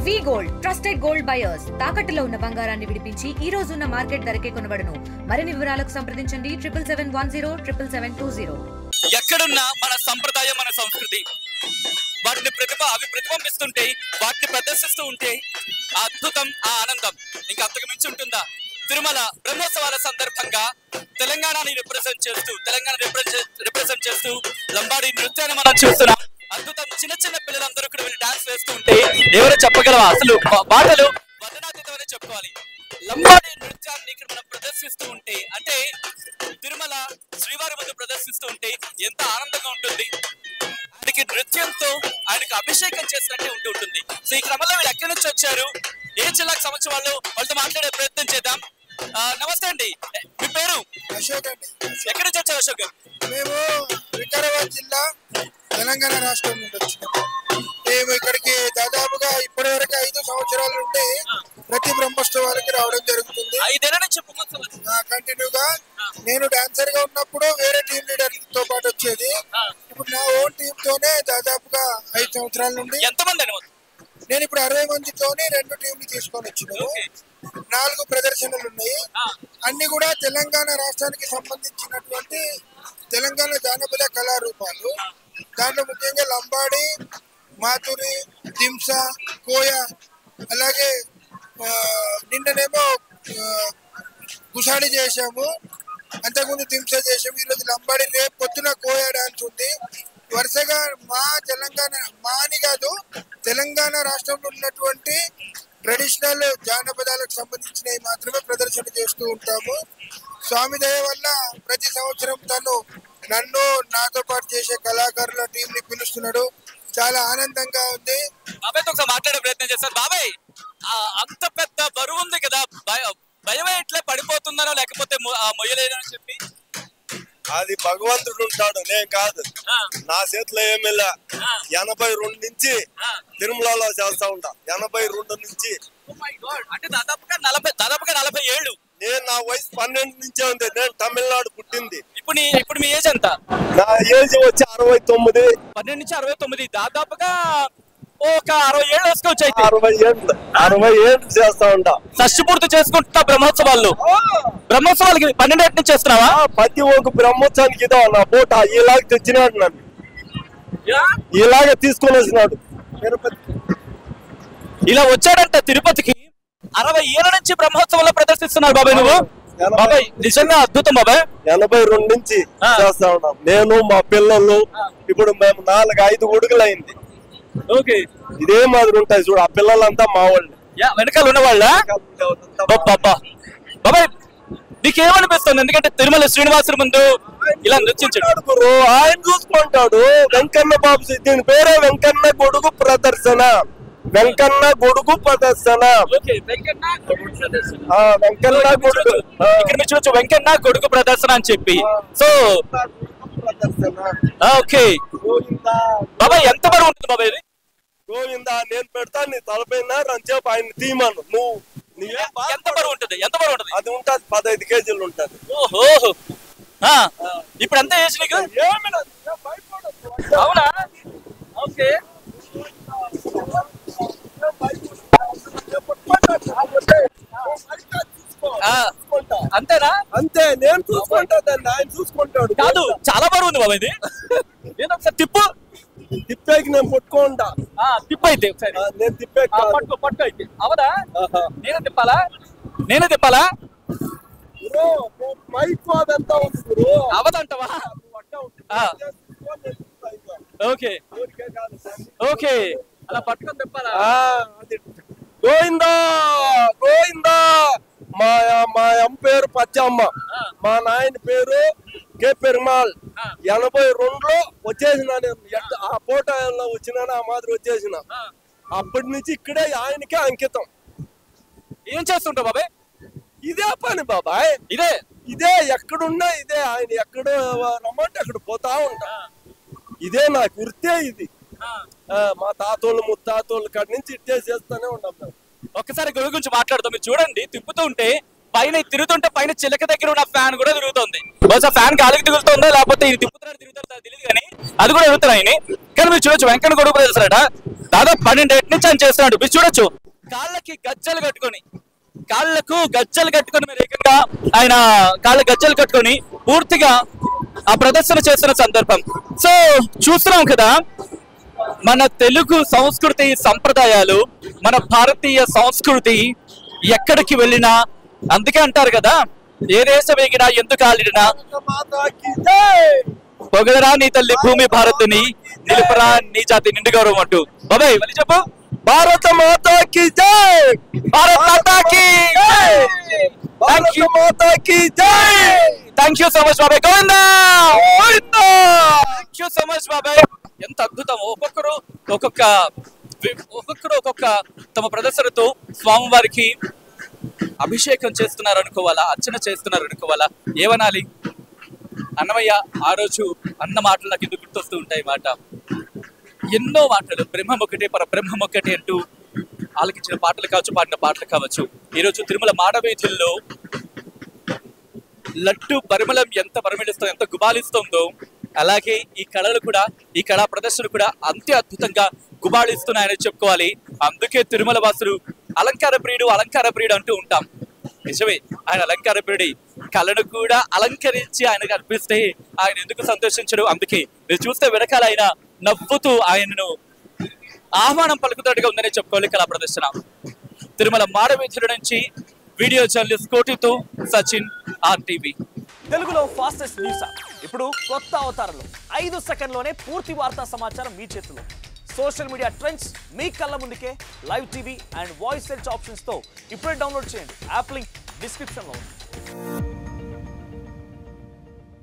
వి gold trusted gold buyers తాకట్టులో ఉన్న బంగారాన్ని విడిపించి ఈ రోజు ఉన్న మార్కెట్ ధరకే కొనబడును. మరిన్ని వివరాలకు సంప్రదించండి 7710772020. ఎక్కడున్నా మన సంప్రదాయం, మన సంస్కృతి వాటిని ప్రతిబింబిస్తుంటే, వాటిని ప్రదర్శిస్తూ ఉంటే ఆ అద్భుతం, ఆ ఆనందం ఇంకా అంతకు మించి ఉంటుందా? తిరుమల బ్రహ్మోత్సవాల సందర్భంగా తెలంగాణని రిప్రజెంట్ చేస్తూ లంబాడి నృత్యాన్ని మనం చూస్తున్నాం. అద్భుతం. చిన్న చిన్న పిల్లలందరూ కూడా వీళ్ళు డాన్స్ వేస్తూ ఉంటే ఎవరో చెప్పగలవా? అసలు మాటలు వర్ణనాతీతమని చెప్పుకోవాలి. లంబాడి నృత్యాన్ని ఇక్కడ మనం ప్రదర్శిస్తూ ఉంటే, అంటే తిరుమల శ్రీవారి ముందు ప్రదర్శిస్తూ ఉంటే ఎంత ఆనందంగా ఉంటుంది. ఆయనకి నృత్యంతో ఆయనకు అభిషేకం చేసినట్టే ఉంటుంది. సో ఈ క్రమంలో వీళ్ళు ఎక్కడి నుంచి వచ్చారు, ఏ జిల్లాకు సంబంధించిన వాళ్ళు, వాళ్ళతో మాట్లాడే ప్రయత్నం చేద్దాం. నమస్తే అండి, మీ పేరు? అశోక్ అండి. ఎక్కడి నుంచి వచ్చారు అశోక్? మేము వికారాబాద్ జిల్లా, తెలంగాణ రాష్ట్రం నుండి వచ్చినాం. మేము ఇక్కడికి దాదాపుగా ఇప్పటి వరకు 5 సంవత్సరాల నుండి ప్రతి బ్రహ్మోత్సవాలకి రావడం జరుగుతుంది. 5 ఏళ్ల నుంచి కంటిన్యూగా. నేను డాన్సర్ గా ఉన్నప్పుడు వేరే టీమ్ లీడర్ తో పాటు వచ్చేది. ఇప్పుడు నా ఓన్ టీమ్ తోనే దాదాపుగా 5 సంవత్సరాల నుండి. ఎంతమంది? నేను ఇప్పుడు 60 మందితోని 2 టీంలు తీసుకొని వచ్చినాను. 4 ప్రదర్శనలు ఉన్నాయి. అన్ని కూడా తెలంగాణ రాష్ట్రానికి సంబంధించినటువంటి తెలంగాణ జానపద కళారూపాలు. దాంట్లో ముఖ్యంగా లంబాడి, మాతురి, దింస, కోయ, అలాగే నిన్ననేమో గుసాడి చేసాము, అంతకుముందు దింస చేసాము, ఈరోజు లంబాడి, రేపు పొద్దున కోయ డాన్స్ ఉంది. వరుసగా మా అని కాదు, తెలంగాణ రాష్ట్రంలో ఉన్నటువంటి ట్రెడిషనల్ జానపదాలకు సంబంధించినవి మాత్రమే ప్రదర్శన చేస్తూ ఉంటాము. స్వామి దయ వల్ల ప్రతి సంవత్సరం తను నన్ను, నాతో పాటు చేసే కళాకారుల టీం ని పిలుస్తున్నాడు. చాలా ఆనందంగా ఉంది. బాబాయ్తో ఒకసారి మాట్లాడే ప్రయత్నం చేస్తాను. బాబాయ్, అంత పెద్ద బరువు ఉంది కదా, భయం ఎట్లా పడిపోతుందనో లేకపోతే మొయ్యలేదని చెప్పి? అది భగవంతుడు ఉంటాడు, నేను కాదు. నా చేతిలో ఏమి లే. 82 నుంచి తిరుమలలో చేస్తా ఉంటా. 82 నుంచి. అంటే దాదాపుగా 40 ఏళ్ళు. నేను నా వయసు 12 నుంచే ఉంది. నేను తమిళనాడు పుట్టింది. ఇప్పుడు మీ ఏజ్ ఎంత? నా ఏజ్ వచ్చి 69. 12 నుంచి 69, దాదాపుగా ఒక 60 ఏళ్ళు వేసుకోవచ్చు. అయితే 60 ఏళ్ళు చేస్తా ఉంటా. షష్ఠి పూర్తి చేసుకుంటా బ్రహ్మోత్సవాలు. బ్రహ్మోత్సవాలకి 12 నుంచి చేస్తున్నావా? ప్రతి ఒక్క బ్రహ్మోత్సవానికి ఇదో నా పూట ఇలాగ తెచ్చినాడు, నన్ను ఇలాగ తీసుకొని వచ్చినాడు. ఇలా వచ్చాడంట తిరుపతికి. 60 ఏళ్ళ నుంచి బ్రహ్మోత్సవంలో ప్రదర్శిస్తున్నారు బాబాయ్ నువ్వు. బాబాయ్ నిజంగా అద్భుతం బాబాయ్. 82 నుంచి చేస్తా ఉన్నాం. నేను, మా పిల్లలు. ఇప్పుడు మేము 4-5 ఉడుగులు అయింది. ఓకే, ఇదే మాదిరి ఉంటాయి చూడు. ఆ పిల్లలంతా మా వాళ్ళు, వెనకాల ఉన్న వాళ్ళ. బాబాయ్ నీకేమనిపిస్తుంది? ఎందుకంటే తిరుమల శ్రీనివాసుల ముందు ఇలా నృత్యించాడు. ఆయన చూసుకుంటాడు. వెంకన్న బాబు, దీని పేరే వెంకన్న గొడుగు ప్రదర్శన. వెంకన్న గొడుగు ప్రదర్శన. వెంకన్న గొడుగు, ఇక్కడ మీరు చూడొచ్చు, వెంకన్న గొడుగు ప్రదర్శన అని చెప్పి. సో ఓకే బాబాయ్, ఎంత బరువు ఉంటుంది బాబాయ్ ఇది? గోవిందా, నేను పెడతాను నీ తలపైన రంచేపు ఆయన తీయమను. నువ్వు ఎంత బరువు ఉంటుంది? అది ఉంటుంది 15 కేజీలు ఉంటుంది. ఓహో, ఇప్పుడు ఎంత ఏజ్ నీకు? అవునా? ఓకే, అంతేనా? అంతే, నేను చూసుకుంటా, దాన్ని ఆయన చూసుకుంటాడు. కాదు, చాలా బరువు ఉంది బాబా ఇది. నేను ఒకసారి తిప్పేకి నేను పట్టుకుంటా. తిప్పు అయితే ఒకసారి. నేను తిప్పే పట్టు అయితే. అవదా? నేనే తిప్పాలా? అవదంటవా? ఓకే, అలా పట్టుకొని తిప్పాలా? గోవిందా గోవిందా. మా అమ్మ పేరు పచ్చమ్మ, మా నాయన పేరు కే పెరుమాల్. 82లో వచ్చేసిన నేను. ఆ పోటాలో వచ్చినా ఆ మాదిరి వచ్చేసిన. అప్పటి నుంచి ఇక్కడే ఆయనకే అంకితం. ఏం చేస్తుంటావు బాబాయ్? ఇదే పని బాబాయ్. ఇదే ఎక్కడున్నా ఇదే. ఆయన ఎక్కడ రమ్మంటే అక్కడ పోతా ఉంటా. ఇదే నా గుర్తే ఇది. మా తాతోళ్ళు ముత్తాతోళ్ళు కాడి నుంచి ఇట్టే చేస్తానే ఉంటాం. ఒక్కసారి గొడుగు గురించి మాట్లాడుతాం. మీరు చూడండి, తిప్పుతూ ఉంటే పైన తిరుగుతుంటే పైన చిలక దగ్గర ఉన్న ఫ్యాన్ కూడా తిరుగుతుంది. బహుశా ఫ్యాన్ గాలికి తిరుగుతుందో లేకపోతే ఇది తిప్పుతున్నాడు తిరుగుతాడు తెలియదు కానీ అది కూడా తిరుగుతున్నాయి. కానీ మీరు చూడొచ్చు వెంకన్న గొడుగు ప్రదర్శనట దాదాపు 12 ఏళ్ల నుంచి ఆయన చేస్తున్నాడు. మీరు చూడొచ్చు కాళ్ళకు గజ్జలు కట్టుకొని మీరు ఏకంగా ఆయన కాళ్ళ గజ్జలు కట్టుకొని పూర్తిగా ఆ ప్రదర్శన చేస్తున్న సందర్భం. సో చూస్తున్నాం కదా మన తెలుగు సంస్కృతి సంప్రదాయాలు, మన భారతీయ సంస్కృతి ఎక్కడికి వెళ్ళినా అందుకే అంటారు కదా ఏ దేశం ఎగినా ఎందుకు ఆలిడినా పొగడరా నీ తల్లి భూమి భారత్ని నిలుపరా నీ జాతి నిండు గౌరవం అంటూ. బాబాయ్ మళ్ళీ చెప్పు. భారత మాతాకి జై, భారత్ మాతాకి జై, భారత మాతాకి జై. థ్యాంక్ యూ సో మచ్ బాబాయ్. Govinda thank you so much బాబాయ్. ఎంత అద్భుతం. ఒక్కొక్కరు ఒక్కొక్క తమ ప్రదర్శనతో స్వామివారికి అభిషేకం చేస్తున్నారు అనుకోవాలా, అర్చన చేస్తున్నారు అనుకోవాలా, ఏమనాలి? అన్నమయ్య ఆ రోజు అన్న మాటలు నాకు ఎందుకు గుర్తొస్తూ ఉంటాయి మాట. ఎన్నో మాటలు బ్రహ్మం ఒకటే పరబ్రహ్మం ఒకటే అంటూ ఆలకించిన పాటలు కావచ్చు, పాడిన పాటలు కావచ్చు. ఈరోజు తిరుమల మాడవీధుల్లో లడ్డు పరిమళం ఎంత పరిమళిస్తుందో, ఎంత గుబాలిస్తుందో అలాగే ఈ కళలు కూడా, ఈ కళా ప్రదర్శన కూడా అంతే అద్భుతంగా గుబాళిస్తున్నాయని చెప్పుకోవాలి. అందుకే తిరుమల వాసులు అలంకార ప్రియుడు అంటూ ఉంటాం. నిజమే, ఆయన అలంకార ప్రియుడి. కళను కూడా అలంకరించి ఆయనకు అర్పిస్తే ఆయన ఎందుకు సంతోషించడు? అందుకే మీరు చూస్తే వెనకాల ఆయన నవ్వుతూ ఆయనను ఆహ్వానం పలుకుతాడుగా ఉందనే చెప్పుకోవాలి కళా ప్రదర్శన. తిరుమల మాడవీధుల నుంచి వీడియో జర్నలిస్ట్ కోటితో సచిన్, RTV. తెలుగులో ఫాస్టెస్ట్ న్యూస్ యాప్ ఇప్పుడు కొత్త అవతారంలో 5 సెకండ్లోనే పూర్తి వార్తా సమాచారం మీ చేతిలో. సోషల్ మీడియా ట్రెండ్స్ మీ కళ్ళ ముందుకే live TV and voice search options తో ఇప్పుడే డౌన్లోడ్ చేయండి. యాప్ లింక్ డిస్క్రిప్షన్ లో ఉంది.